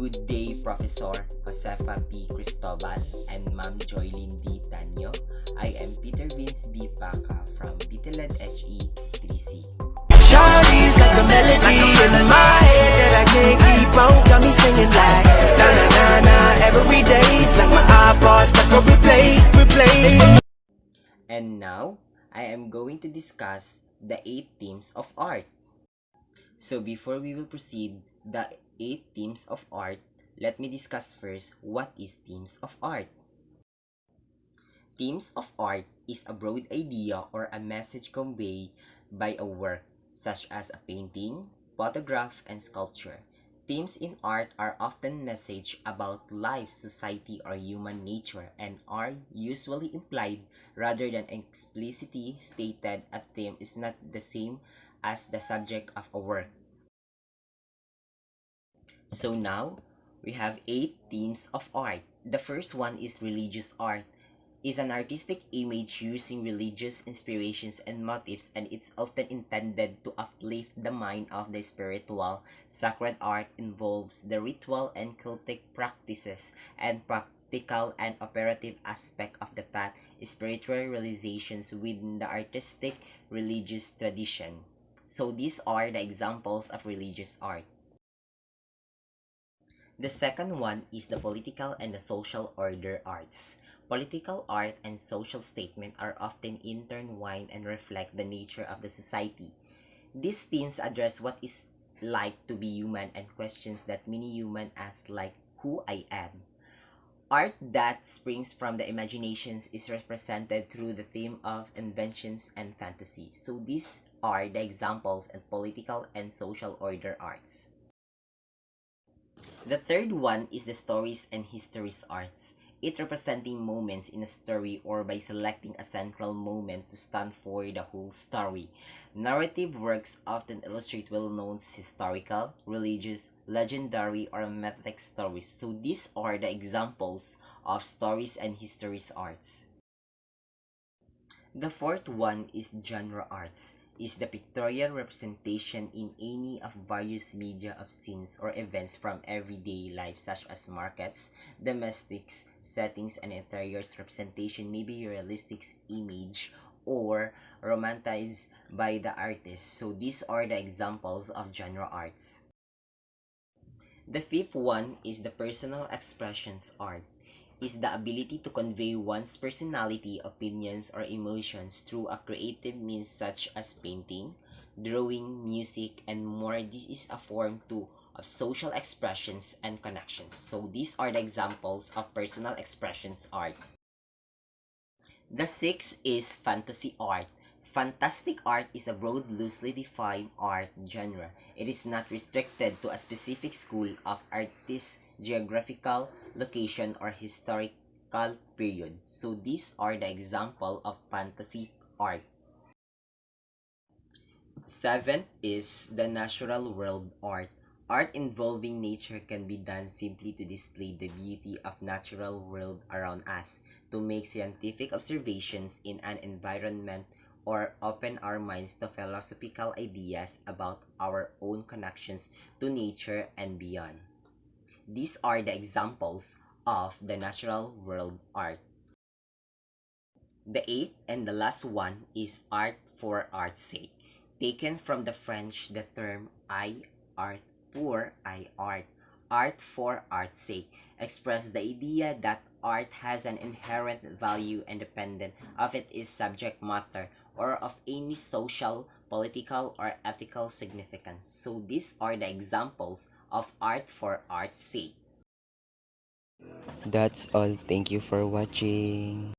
Good day, Professor Josefa P. Cristobal and Ma'am Joylyn D. Tanyo. I am Peter Vince B. Paca from BTLED HE 3C. Shawty's like a melody in my head that I can't keep on. Got me singing like na na na na every day's like my iPod stuck on replay. And now, I am going to discuss the 8 themes of art. So before we will proceed the 8 themes of art, let me discuss first what is themes of art. Themes of art is a broad idea or a message conveyed by a work, such as a painting, photograph, and sculpture. Themes in art are often messages about life, society, or human nature and are usually implied rather than explicitly stated. A theme is not the same as the subject of a work. So now, we have 8 themes of art. The first one is religious art. Is an artistic image using religious inspirations and motifs, and it's often intended to uplift the mind of the spiritual. Sacred art involves the ritual and cultic practices and practical and operative aspect of the path, spiritual realizations within the artistic religious tradition. So these are the examples of religious art. The second one is the political and the social order arts. Political art and social statement are often intertwined and reflect the nature of the society. These themes address what is like to be human and questions that many humans ask, like who I am. Art that springs from the imaginations is represented through the theme of inventions and fantasy. So these are the examples of political and social order arts. The third one is the stories and histories arts. It representing moments in a story or by selecting a central moment to stand for the whole story. Narrative works often illustrate well-known historical, religious, legendary, or mythic stories. So these are the examples of stories and histories arts. The fourth one is genre arts. Is the pictorial representation in any of various media of scenes or events from everyday life, such as markets, domestics, settings, and interiors. Representation may be realistic image or romanticized by the artist. So these are the examples of genre arts. The fifth one is the personal expressions art. Is the ability to convey one's personality, opinions, or emotions through a creative means such as painting, drawing, music, and more. This is a form too of social expressions and connections. So these are the examples of personal expressions art. The sixth is fantasy art. Fantastic art is a broad, loosely defined art genre. It is not restricted to a specific school of artists, geographical location, or historical period. So these are the example of fantasy art. Seventh is the natural world art. Art involving nature can be done simply to display the beauty of natural world around us, to make scientific observations in an environment, or open our minds to philosophical ideas about our own connections to nature and beyond. These are the examples of the natural world art. The eighth and the last one is art for art's sake. Taken from the French, the term I art pour I art. Art for art's sake express the idea that art has an inherent value independent of its subject matter or of any social, political, or ethical significance. So these are the examples of art for art's sake. That's all. Thank you for watching.